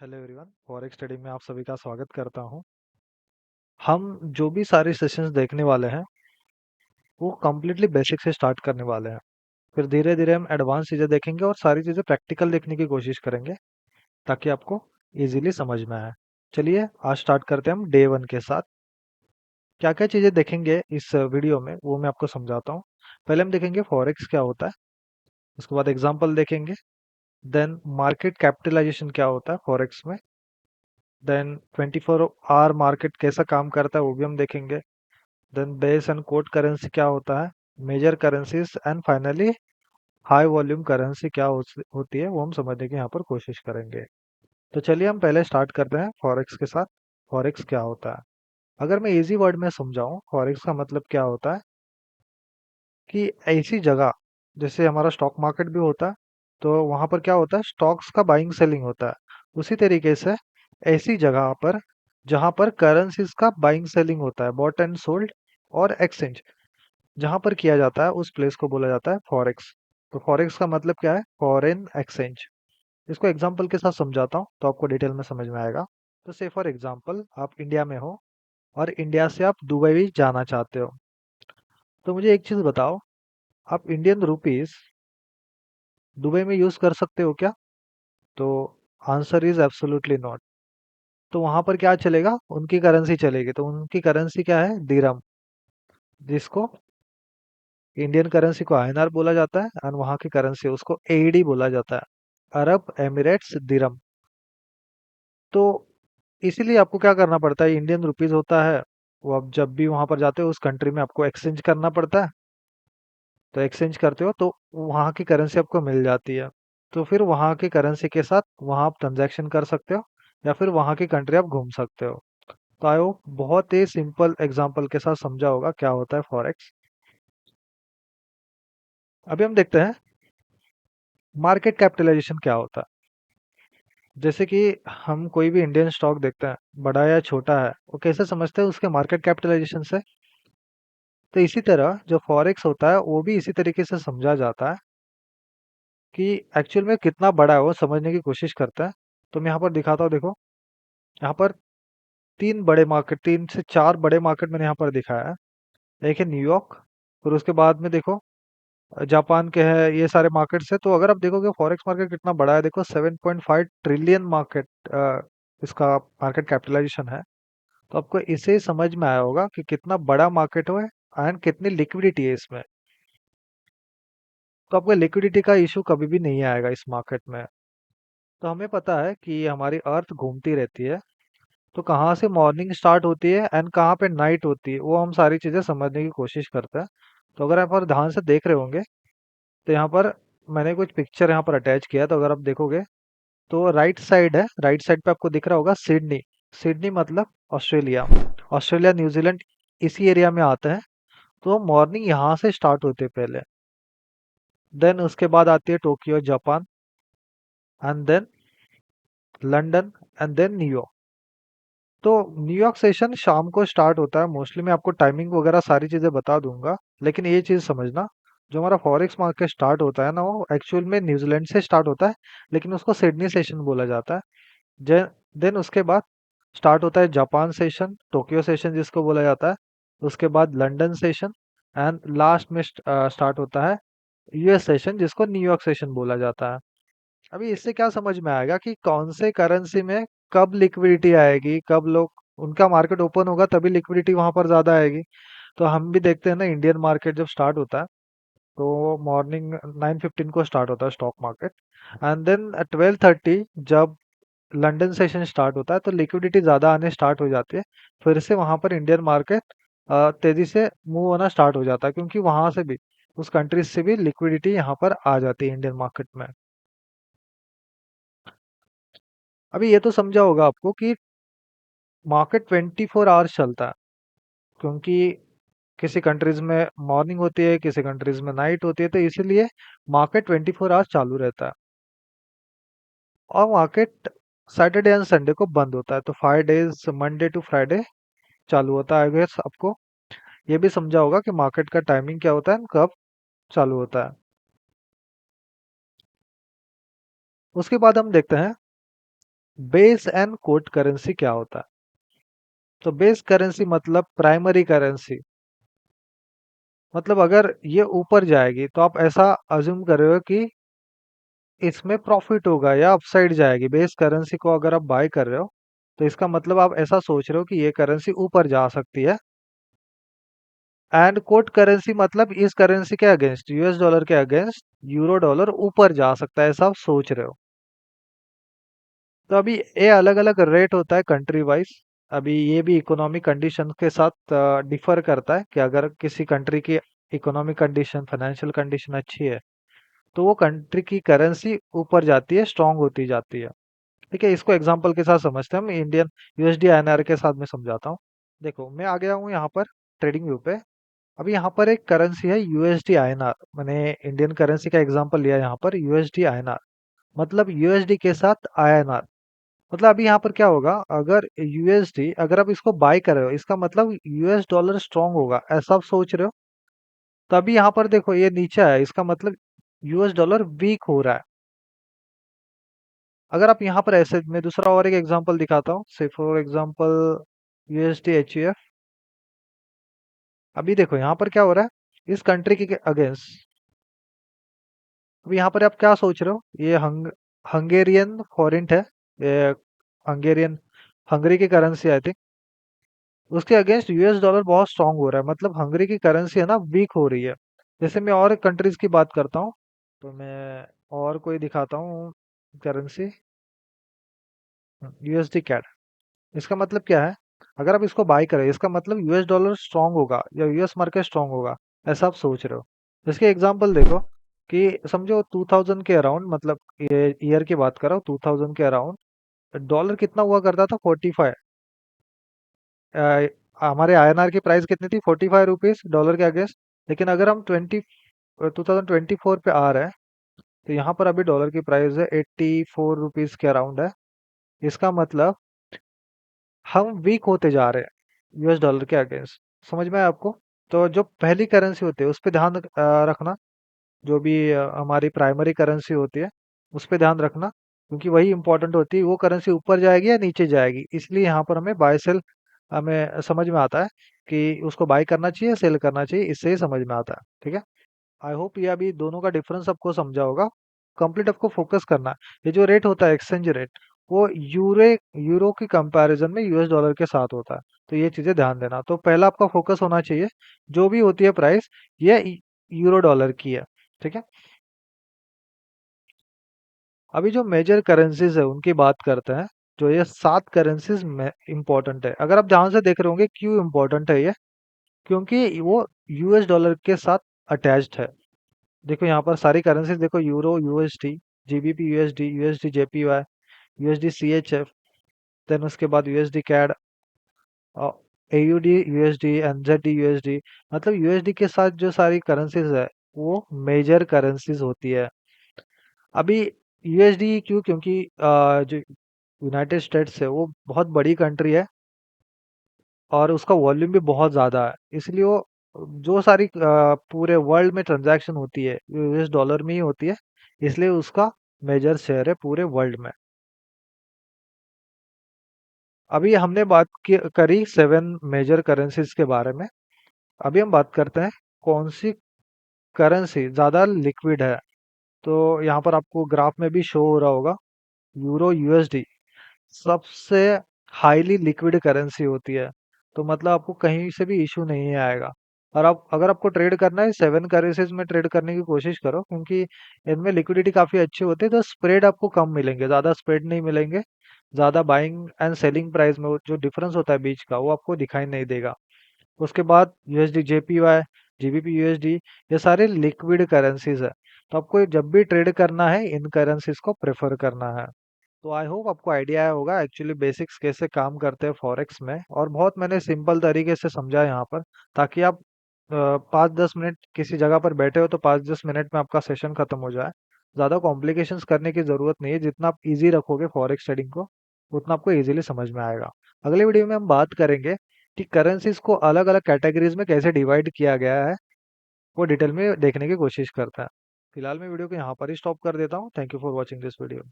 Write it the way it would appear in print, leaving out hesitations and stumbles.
Hello everyone, forex trading में आप सभी का स्वागत करता हूं। हम जो भी सारे सेशंस देखने वाले हैं वो कम्प्लीटली बेसिक से स्टार्ट करने वाले हैं। फिर धीरे धीरे हम एडवांस चीज़ें देखेंगे और सारी चीज़ें प्रैक्टिकल देखने की कोशिश करेंगे ताकि आपको इजीली समझ में आए। चलिए आज स्टार्ट करते हैं हम डे वन के साथ। क्या क्या चीज़ें देखेंगे इस वीडियो में वो मैं आपको समझाता हूँ। पहले हम देखेंगे फॉरेक्स क्या होता है, उसके बाद एग्जाम्पल देखेंगे, देन मार्केट कैपिटलाइजेशन क्या होता है फॉरेक्स में, देन 24 आवर मार्केट कैसा काम करता है वो भी हम देखेंगे, then base and quote currency क्या होता है, major currencies and finally high volume currency क्या होती है वो हम समझने की यहाँ पर कोशिश करेंगे। तो चलिए हम पहले स्टार्ट करते हैं फॉरेक्स के साथ। फॉरेक्स क्या होता है, अगर मैं इजी वर्ड में समझाऊं फॉरेक्स का मतलब क्या होता है कि ऐसी जगह जैसे हमारा स्टॉक मार्केट भी होता है तो वहां पर क्या होता है, स्टॉक्स का बाइंग सेलिंग होता है। उसी तरीके से ऐसी जगह पर जहां पर करेंसीज का बाइंग सेलिंग होता है, बॉट एंड सोल्ड और एक्सचेंज जहां पर किया जाता है उस प्लेस को बोला जाता है फॉरेक्स। तो फॉरेक्स का मतलब क्या है, फॉरेन एक्सचेंज। इसको एग्जांपल के साथ समझाता हूँ तो आपको डिटेल में समझ में आएगा। तो से फॉर एग्जांपल आप इंडिया में हो और इंडिया से आप दुबई भी जाना चाहते हो, तो मुझे एक चीज बताओ, आप इंडियन रुपीस दुबई में यूज कर सकते हो क्या? तो आंसर इज एब्सोल्युटली नॉट। तो वहां पर क्या चलेगा, उनकी करेंसी चलेगी। तो उनकी करेंसी क्या है, दिरहम, जिसको इंडियन करेंसी को आईएनआर बोला जाता है और वहाँ की करेंसी उसको एईडी बोला जाता है, अरब एमिरेट्स दिरहम। तो इसीलिए आपको क्या करना पड़ता है, इंडियन रुपीस होता है वो आप जब भी वहां पर जाते हो उस कंट्री में आपको एक्सचेंज करना पड़ता है। तो एक्सचेंज करते हो तो वहाँ की करेंसी आपको मिल जाती है। तो फिर वहाँ की करेंसी के साथ वहाँ आप ट्रांजैक्शन कर सकते हो या फिर वहाँ की कंट्री आप घूम सकते हो। तो आई होप बहुत ही सिंपल एग्जांपल के साथ समझा होगा क्या होता है फॉरेक्स। अभी हम देखते हैं मार्केट कैपिटलाइजेशन क्या होता है। जैसे कि हम कोई भी इंडियन स्टॉक देखते हैं, बड़ा या छोटा है, वो कैसे समझते हैं, उसके मार्केट कैपिटलाइजेशन से। तो इसी तरह जो फॉरेक्स होता है वो भी इसी तरीके से समझा जाता है कि एक्चुअल में कितना बड़ा है वो समझने की कोशिश करता है। तो मैं यहाँ पर दिखाता हूँ, देखो यहाँ पर तीन से चार बड़े मार्केट मैंने यहाँ पर दिखाया है। एक है न्यूयॉर्क, फिर उसके बाद में देखो जापान के है, ये सारे मार्केट्स है। तो अगर आप देखोगे फॉरेक्स मार्केट कितना बड़ा है, देखो 7.5 ट्रिलियन मार्केट इसका मार्केट कैपिटलाइजेशन है। तो आपको इसे ही समझ में आया होगा कि कितना बड़ा मार्केट है एंड कितनी लिक्विडिटी है इसमें। तो आपको लिक्विडिटी का इशू कभी भी नहीं आएगा इस मार्केट में। तो हमें पता है कि हमारी अर्थ घूमती रहती है, तो कहाँ से मॉर्निंग स्टार्ट होती है एंड कहाँ पे नाइट होती है वो हम सारी चीज़ें समझने की कोशिश करते हैं। तो अगर आप और ध्यान से देख रहे होंगे तो यहाँ पर मैंने कुछ पिक्चर यहाँ पर अटैच किया है। तो अगर आप देखोगे तो राइट साइड है, राइट साइड पे आपको दिख रहा होगा सिडनी। सिडनी मतलब ऑस्ट्रेलिया। ऑस्ट्रेलिया न्यूजीलैंड इसी एरिया में आते हैं। तो मॉर्निंग यहाँ से स्टार्ट होती है पहले, देन उसके बाद आती है Tokyo Japan, and then London, and then New York. तो न्यूयॉर्क सेशन शाम को स्टार्ट होता है मोस्टली। मैं आपको टाइमिंग वगैरह सारी चीज़ें बता दूंगा, लेकिन ये चीज़ समझना, जो हमारा फॉरेक्स मार्केट स्टार्ट होता है ना वो एक्चुअल में न्यूजीलैंड से स्टार्ट होता है, लेकिन उसको सिडनी सेशन बोला जाता है। देन उसके बाद स्टार्ट होता है जापान सेशन, टोक्यो सेशन जिसको बोला जाता है, उसके बाद लंदन सेशन, एंड लास्ट में स्टार्ट होता है यूएस सेशन जिसको न्यूयॉर्क सेशन बोला जाता है। अभी इससे क्या समझ में आएगा कि कौन से करेंसी में कब लिक्विडिटी आएगी, कब लोग उनका मार्केट ओपन होगा तभी लिक्विडिटी वहां पर ज्यादा आएगी। तो हम भी देखते हैं ना, इंडियन मार्केट जब स्टार्ट होता है तो मॉर्निंग 9:15 को स्टार्ट होता है स्टॉक मार्केट, एंड देन 12:30 जब लंदन सेशन स्टार्ट होता है तो लिक्विडिटी ज़्यादा आने स्टार्ट हो जाती है। फिर से वहाँ पर इंडियन मार्केट तेज़ी से मूव होना स्टार्ट हो जाता है, क्योंकि वहाँ से भी उस कंट्रीज से भी लिक्विडिटी यहाँ पर आ जाती है इंडियन मार्केट में। अभी ये तो समझा होगा आपको कि मार्केट 24 आवर्स चलता है, क्योंकि किसी कंट्रीज में मॉर्निंग होती है, किसी कंट्रीज में नाइट होती है, तो इसीलिए मार्केट 24 आवर्स चालू रहता है। और मार्केट सैटरडे एंड संडे को बंद होता है। तो 5 डेज मंडे टू फ्राइडे चालू होता है। अगर आपको ये भी समझा होगा कि मार्केट का टाइमिंग क्या होता है और कब चालू होता है। उसके बाद हम देखते हैं बेस एंड कोट करेंसी क्या होता है? तो बेस करेंसी मतलब प्राइमरी करेंसी, मतलब अगर ये ऊपर जाएगी तो आप ऐसा अज्यूम कर रहे हो कि इसमें प्रॉफिट होगा या अपसाइड जाएगी। बेस करेंसी को अगर आप बाय कर रहे हो तो इसका मतलब आप ऐसा सोच रहे हो कि ये करेंसी ऊपर जा सकती है। एंड कोट करेंसी मतलब इस करेंसी के अगेंस्ट, यूएस डॉलर के अगेंस्ट यूरो डॉलर ऊपर जा सकता है, ऐसा आप सोच रहे हो। तो अभी ये अलग अलग रेट होता है कंट्री वाइज। अभी ये भी इकोनॉमिक कंडीशन के साथ डिफर करता है कि अगर किसी कंट्री की इकोनॉमिक कंडीशन, फाइनेंशियल कंडीशन अच्छी है तो वो कंट्री की करेंसी ऊपर जाती है, स्ट्रांग होती जाती है। ठीक है, इसको एग्जांपल के साथ समझते हैं। हम इंडियन यूएसडी आईएनआर के साथ मैं समझाता हूँ। देखो मैं आ गया हूँ यहाँ पर ट्रेडिंग व्यू पे। अभी यहाँ पर एक करेंसी है यूएसडी आईएनआर, मैंने इंडियन करेंसी का एग्जांपल लिया यहाँ पर यूएसडी आईएनआर, मतलब यूएसडी के साथ आईएनआर। मतलब अभी यहाँ पर क्या होगा, अगर यूएसडी अगर आप इसको बाय कर रहे हो इसका मतलब यूएस डॉलर स्ट्रांग होगा, ऐसा आप सोच रहे हो। तो अभी यहाँ पर देखो ये नीचे है, इसका मतलब यूएस डॉलर वीक हो रहा है। अगर आप यहाँ पर ऐसे, मैं दूसरा और एक एग्जांपल दिखाता हूँ, से फॉर एग्जांपल यूएसडी एचयूएफ। अभी देखो यहाँ पर क्या हो रहा है, इस कंट्री के अगेंस्ट। अभी यहाँ पर आप क्या सोच रहे हो, ये हंगेरियन फॉरेंट है, ये हंगेरियन, हंगरी की करेंसी आई थिंक। उसके अगेंस्ट यूएस डॉलर बहुत स्ट्रांग हो रहा है, मतलब हंगरी की करेंसी है ना वीक हो रही है। जैसे मैं और कंट्रीज की बात करता हूँ, तो मैं और कोई दिखाता हूँ करेंसी, यूएसडी कैड। इसका मतलब क्या है, अगर आप इसको बाय करें इसका मतलब यूएस डॉलर स्ट्रांग होगा या यूएस मार्केट स्ट्रांग होगा, ऐसा आप सोच रहे हो। इसके एग्जांपल देखो कि समझो 2000 के अराउंड, मतलब ये ईयर की बात कर रहा हूँ, 2000 के अराउंड डॉलर कितना हुआ करता था, 45। हमारे आईएनआर की प्राइस कितनी थी, 45 रुपीज डॉलर के अगेंस्ट। लेकिन अगर हम 2024 पे आ रहे हैं तो यहाँ पर अभी डॉलर की प्राइस है 84 रुपीज के अराउंड है। इसका मतलब हम वीक होते जा रहे हैं यूएस डॉलर के अगेंस्ट। समझ में आया आपको? तो जो पहली करेंसी होती है उस पर ध्यान रखना, जो भी हमारी प्राइमरी करेंसी होती है उस पर ध्यान रखना, क्योंकि वही इंपॉर्टेंट होती है, वो करेंसी ऊपर जाएगी या नीचे जाएगी। इसलिए यहाँ पर हमें बाय सेल, हमें समझ में आता है कि उसको बाय करना चाहिए, सेल करना चाहिए, इससे ही समझ में आता है। ठीक है, आई होप ये अभी दोनों का डिफरेंस आपको समझा होगा। कंप्लीट आपको फोकस करना है, ये जो रेट होता है एक्सचेंज रेट, वो यूरो की कंपैरिजन में यूएस डॉलर के साथ होता है। तो ये चीजें ध्यान देना। तो पहला आपका फोकस होना चाहिए, जो भी होती है प्राइस ये यूरो डॉलर की है। ठीक है, अभी जो मेजर करेंसीज है उनकी बात करते हैं। जो ये 7 करेंसीज में इंपॉर्टेंट है, अगर आप ध्यान से देख रहे होंगे क्यों इंपॉर्टेंट है ये, क्योंकि वो यूएस डॉलर के साथ अटैच्ड है। देखो यहाँ पर सारी करेंसीज देखो, euro USD, GBP USD, USD JPY, USD CHF, then उसके बाद USD CAD, AUD USD, NZD USD. मतलब यूएसडी के साथ जो सारी करेंसीज है वो मेजर करेंसीज होती है। अभी यूएसडी क्यों, क्योंकि जो यूनाइटेड स्टेट्स है वो बहुत बड़ी कंट्री है और उसका वॉल्यूम भी बहुत ज़्यादा है, इसलिए वो जो सारी पूरे वर्ल्ड में ट्रांजैक्शन होती है यूएस डॉलर में ही होती है, इसलिए उसका मेजर शेयर है पूरे वर्ल्ड में। अभी हमने करी 7 मेजर करेंसीज के बारे में। अभी हम बात करते हैं कौन सी करेंसी ज़्यादा लिक्विड है। तो यहाँ पर आपको ग्राफ में भी शो हो रहा होगा, यूरो यूएसडी सबसे हाईली लिक्विड करेंसी होती है। तो मतलब आपको कहीं से भी इशू नहीं आएगा। और आप अगर आपको ट्रेड करना है 7 करेंसीज में ट्रेड करने की कोशिश करो, क्योंकि इनमें लिक्विडिटी काफ़ी अच्छी होती है, तो स्प्रेड आपको कम मिलेंगे, ज़्यादा स्प्रेड नहीं मिलेंगे। ज़्यादा बाइंग एंड सेलिंग प्राइस में जो डिफरेंस होता है बीच का, वो आपको दिखाई नहीं देगा। उसके बाद यूएसडी जेपीवाई, जीबीपी यूएसडी, ये सारे लिक्विड करेंसीज है। तो आपको जब भी ट्रेड करना है इन करेंसीज को प्रेफर करना है। तो आई होप आपको आइडिया आया होगा एक्चुअली बेसिक्स कैसे काम करते हैं फॉरेक्स में, और बहुत मैंने सिंपल तरीके से समझा यहाँ पर, ताकि आप 5-10 मिनट किसी जगह पर बैठे हो तो 5-10 मिनट में आपका सेशन खत्म हो जाए। ज़्यादा कॉम्प्लिकेशंस करने की ज़रूरत नहीं है, जितना आप इजी रखोगे फॉरेक्स ट्रेडिंग को उतना आपको इजीली समझ में आएगा। अगले वीडियो में हम बात करेंगे कि करेंसीज को अलग अलग कैटेगरीज में कैसे डिवाइड किया गया है, वो डिटेल में देखने की कोशिश करता है। फिलहाल मैं वीडियो को यहाँ पर ही स्टॉप कर देता हूँ। Thank you for watching this video.